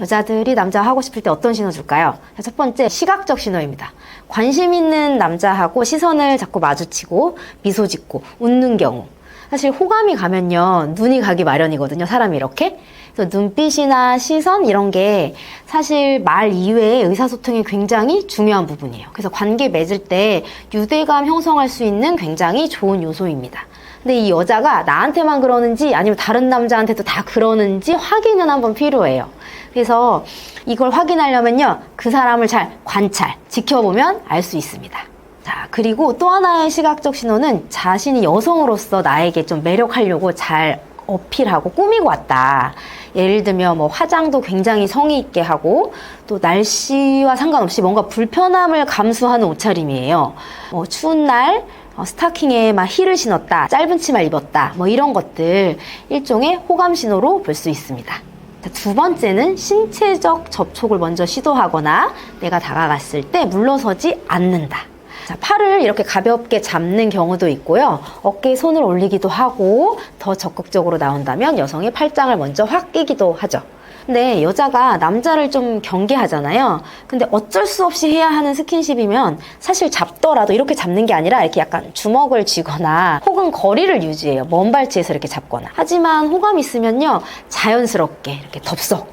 여자들이 남자 하고 싶을 때 어떤 신호 줄까요? 첫 번째, 시각적 신호입니다. 관심 있는 남자하고 시선을 자꾸 마주치고 미소 짓고 웃는 경우. 사실 호감이 가면요, 눈이 가기 마련이거든요, 사람이 이렇게. 그래서 눈빛이나 시선 이런 게 사실 말 이외에 의사소통이 굉장히 중요한 부분이에요. 그래서 관계 맺을 때 유대감 형성할 수 있는 굉장히 좋은 요소입니다. 근데 이 여자가 나한테만 그러는지 아니면 다른 남자한테도 다 그러는지 확인은 한번 필요해요. 그래서 이걸 확인하려면요, 그 사람을 잘 관찰, 지켜보면 알 수 있습니다. 자, 그리고 또 하나의 시각적 신호는 자신이 여성으로서 나에게 좀 매력하려고 잘 어필하고 꾸미고 왔다. 예를 들면 뭐 화장도 굉장히 성의 있게 하고 또 날씨와 상관없이 뭔가 불편함을 감수하는 옷차림이에요. 뭐 추운 날 스타킹에 막 힐을 신었다, 짧은 치마를 입었다, 뭐 이런 것들 일종의 호감 신호로 볼 수 있습니다. 자, 두 번째는 신체적 접촉을 먼저 시도하거나 내가 다가갔을 때 물러서지 않는다. 자, 팔을 이렇게 가볍게 잡는 경우도 있고요. 어깨에 손을 올리기도 하고 더 적극적으로 나온다면 여성의 팔짱을 먼저 확 끼기도 하죠. 근데 여자가 남자를 좀 경계하잖아요. 근데 어쩔 수 없이 해야 하는 스킨십이면 사실 잡더라도 이렇게 잡는 게 아니라 이렇게 약간 주먹을 쥐거나 혹은 거리를 유지해요. 먼 발치에서 이렇게 잡거나. 하지만 호감 있으면요, 자연스럽게 이렇게 덥석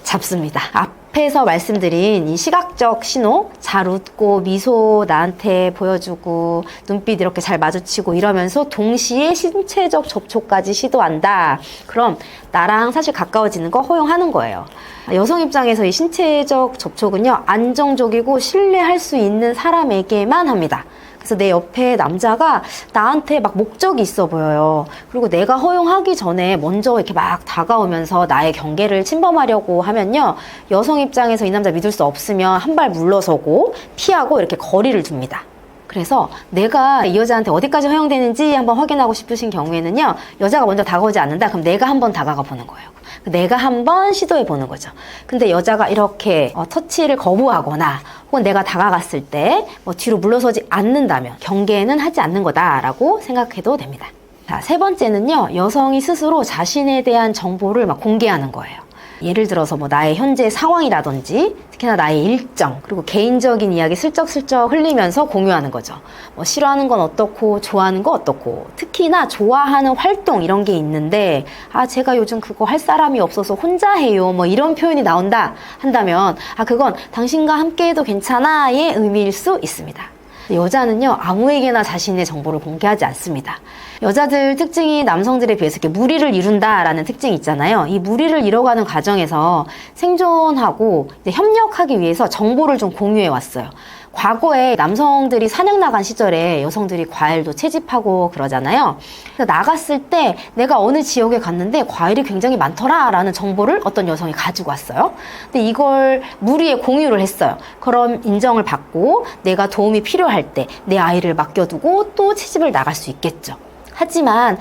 잡습니다. 앞에서 말씀드린 이 시각적 신호, 잘 웃고 미소 나한테 보여주고 눈빛 이렇게 잘 마주치고 이러면서 동시에 신체적 접촉까지 시도한다. 그럼 나랑 사실 가까워지는 거 허용하는 거예요. 여성 입장에서 이 신체적 접촉은요, 안정적이고 신뢰할 수 있는 사람에게만 합니다. 그래서 내 옆에 남자가 나한테 막 목적이 있어 보여요. 그리고 내가 허용하기 전에 먼저 이렇게 막 다가오면서 나의 경계를 침범하려고 하면요, 여성 입장에서 이 남자 믿을 수 없으면 한 발 물러서고 피하고 이렇게 거리를 둡니다. 그래서 내가 이 여자한테 어디까지 허용되는지 한번 확인하고 싶으신 경우에는요, 여자가 먼저 다가오지 않는다? 그럼 내가 한번 다가가 보는 거예요. 내가 한번 시도해 보는 거죠. 근데 여자가 이렇게 터치를 거부하거나 혹은 내가 다가갔을 때 뒤로 물러서지 않는다면 경계는 하지 않는 거다라고 생각해도 됩니다. 자, 세 번째는요, 여성이 스스로 자신에 대한 정보를 막 공개하는 거예요. 예를 들어서 뭐 나의 현재 상황이라든지 특히나 나의 일정, 그리고 개인적인 이야기 슬쩍슬쩍 흘리면서 공유하는 거죠. 뭐 싫어하는 건 어떻고 좋아하는 거 어떻고, 특히나 좋아하는 활동 이런 게 있는데 제가 요즘 그거 할 사람이 없어서 혼자 해요, 뭐 이런 표현이 나온다 한다면 그건 당신과 함께 해도 괜찮아의 의미일 수 있습니다. 여자는요, 아무에게나 자신의 정보를 공개하지 않습니다. 여자들 특징이 남성들에 비해서 이렇게 무리를 이룬다라는 특징이 있잖아요. 이 무리를 이뤄가는 과정에서 생존하고 이제 협력하기 위해서 정보를 좀 공유해 왔어요. 과거에 남성들이 사냥 나간 시절에 여성들이 과일도 채집하고 그러잖아요. 그래서 나갔을 때 내가 어느 지역에 갔는데 과일이 굉장히 많더라 라는 정보를 어떤 여성이 가지고 왔어요. 근데 이걸 무리에 공유를 했어요. 그럼 인정을 받고 내가 도움이 필요할 때 내 아이를 맡겨두고 또 채집을 나갈 수 있겠죠. 하지만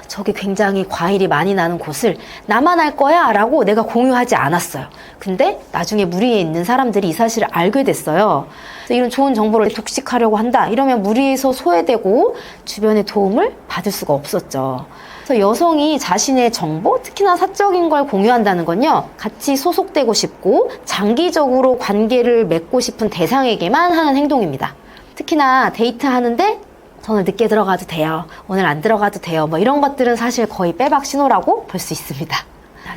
저기 굉장히 과일이 많이 나는 곳을 나만 알 거야 라고 내가 공유하지 않았어요. 근데 나중에 무리에 있는 사람들이 이 사실을 알게 됐어요. 이런 좋은 정보를 독식하려고 한다 이러면 무리에서 소외되고 주변의 도움을 받을 수가 없었죠. 그래서 여성이 자신의 정보, 특히나 사적인 걸 공유한다는 건요, 같이 소속되고 싶고 장기적으로 관계를 맺고 싶은 대상에게만 하는 행동입니다. 특히나 데이트하는데 오늘 늦게 들어가도 돼요, 오늘 안 들어가도 돼요, 뭐 이런 것들은 사실 거의 빼박 신호라고 볼 수 있습니다.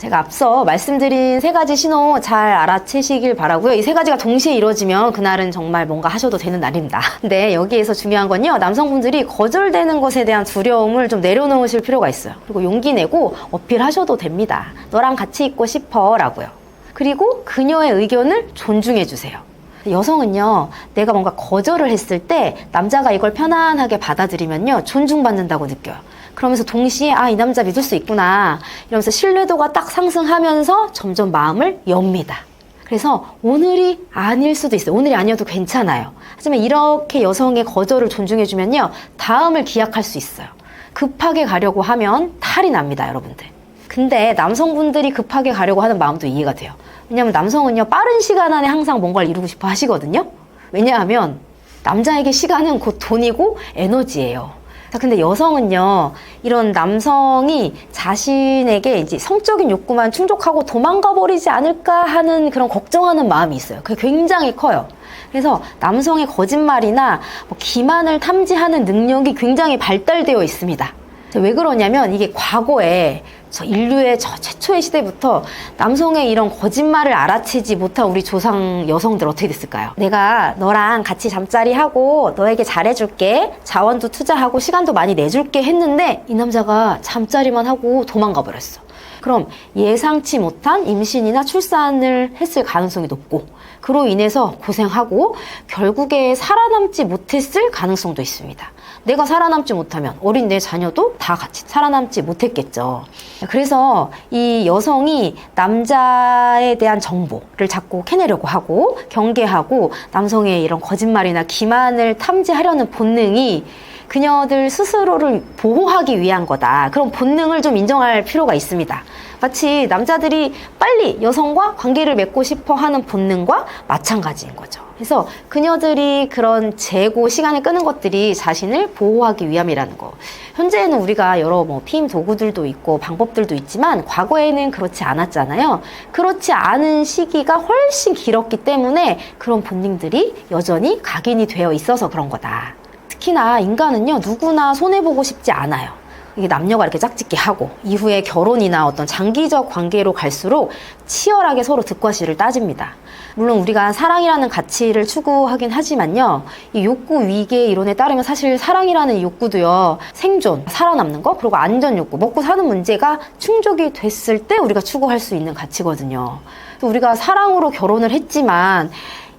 제가 앞서 말씀드린 세 가지 신호 잘 알아채시길 바라고요. 이 세 가지가 동시에 이루어지면 그날은 정말 뭔가 하셔도 되는 날입니다. 근데 여기에서 중요한 건요, 남성분들이 거절되는 것에 대한 두려움을 좀 내려놓으실 필요가 있어요. 그리고 용기 내고 어필하셔도 됩니다. 너랑 같이 있고 싶어 라고요. 그리고 그녀의 의견을 존중해 주세요. 여성은요, 내가 뭔가 거절을 했을 때 남자가 이걸 편안하게 받아들이면요, 존중받는다고 느껴요. 그러면서 동시에 이 남자 믿을 수 있구나 이러면서 신뢰도가 딱 상승하면서 점점 마음을 엽니다. 그래서 오늘이 아닐 수도 있어요. 오늘이 아니어도 괜찮아요. 하지만 이렇게 여성의 거절을 존중해주면요, 다음을 기약할 수 있어요. 급하게 가려고 하면 탈이 납니다, 여러분들. 근데 남성분들이 급하게 가려고 하는 마음도 이해가 돼요. 왜냐하면 남성은요, 빠른 시간 안에 항상 뭔가를 이루고 싶어 하시거든요. 왜냐하면 남자에게 시간은 곧 돈이고 에너지예요. 자, 근데 여성은요, 이런 남성이 자신에게 이제 성적인 욕구만 충족하고 도망가 버리지 않을까 하는 그런 걱정하는 마음이 있어요. 그게 굉장히 커요. 그래서 남성의 거짓말이나 뭐 기만을 탐지하는 능력이 굉장히 발달되어 있습니다. 왜 그러냐면 이게 과거에 저 인류의 저 최초의 시대부터 남성의 이런 거짓말을 알아채지 못한 우리 조상 여성들 어떻게 됐을까요? 내가 너랑 같이 잠자리 하고 너에게 잘해줄게, 자원도 투자하고 시간도 많이 내줄게 했는데 이 남자가 잠자리만 하고 도망가 버렸어. 그럼 예상치 못한 임신이나 출산을 했을 가능성이 높고, 그로 인해서 고생하고 결국에 살아남지 못했을 가능성도 있습니다. 내가 살아남지 못하면 어린 내 자녀도 다 같이 살아남지 못했겠죠. 그래서 이 여성이 남자에 대한 정보를 자꾸 캐내려고 하고 경계하고 남성의 이런 거짓말이나 기만을 탐지하려는 본능이 그녀들 스스로를 보호하기 위한 거다. 그런 본능을 좀 인정할 필요가 있습니다. 마치 남자들이 빨리 여성과 관계를 맺고 싶어 하는 본능과 마찬가지인 거죠. 그래서 그녀들이 그런 재고 시간을 끄는 것들이 자신을 보호하기 위함이라는 거. 현재는 우리가 여러 피임 도구들도 있고 방법들도 있지만 과거에는 그렇지 않았잖아요. 그렇지 않은 시기가 훨씬 길었기 때문에 그런 본능들이 여전히 각인이 되어 있어서 그런 거다. 특히나 인간은요, 누구나 손해보고 싶지 않아요. 이게 남녀가 이렇게 짝짓기 하고 이후에 결혼이나 어떤 장기적 관계로 갈수록 치열하게 서로 득과 실을 따집니다. 물론 우리가 사랑이라는 가치를 추구하긴 하지만요, 이 욕구 위계 이론에 따르면 사실 사랑이라는 욕구도요, 생존, 살아남는 거, 그리고 안전 욕구, 먹고 사는 문제가 충족이 됐을 때 우리가 추구할 수 있는 가치거든요. 또 우리가 사랑으로 결혼을 했지만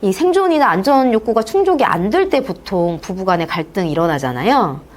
이 생존이나 안전 욕구가 충족이 안 될 때 보통 부부간의 갈등이 일어나잖아요.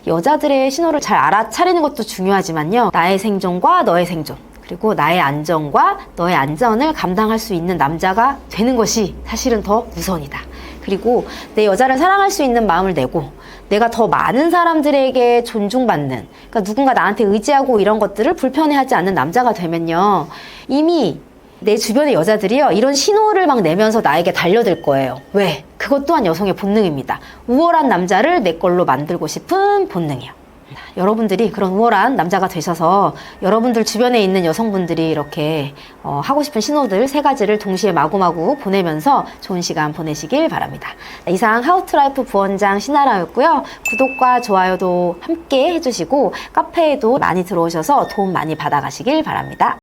여자들의 신호를 잘 알아차리는 것도 중요하지만요, 나의 생존과 너의 생존, 그리고 나의 안전과 너의 안전을 감당할 수 있는 남자가 되는 것이 사실은 더 우선이다. 그리고 내 여자를 사랑할 수 있는 마음을 내고 내가 더 많은 사람들에게 존중받는, 그러니까 누군가 나한테 의지하고 이런 것들을 불편해하지 않는 남자가 되면요, 이미 내 주변의 여자들이요, 이런 신호를 막 내면서 나에게 달려들 거예요. 왜? 그것 또한 여성의 본능입니다. 우월한 남자를 내 걸로 만들고 싶은 본능이요. 여러분들이 그런 우월한 남자가 되셔서 여러분들 주변에 있는 여성분들이 이렇게 하고 싶은 신호들 3가지를 동시에 마구마구 보내면서 좋은 시간 보내시길 바랍니다. 이상 하우투라이프 부원장 신아라였고요. 구독과 좋아요도 함께 해주시고 카페에도 많이 들어오셔서 도움 많이 받아가시길 바랍니다.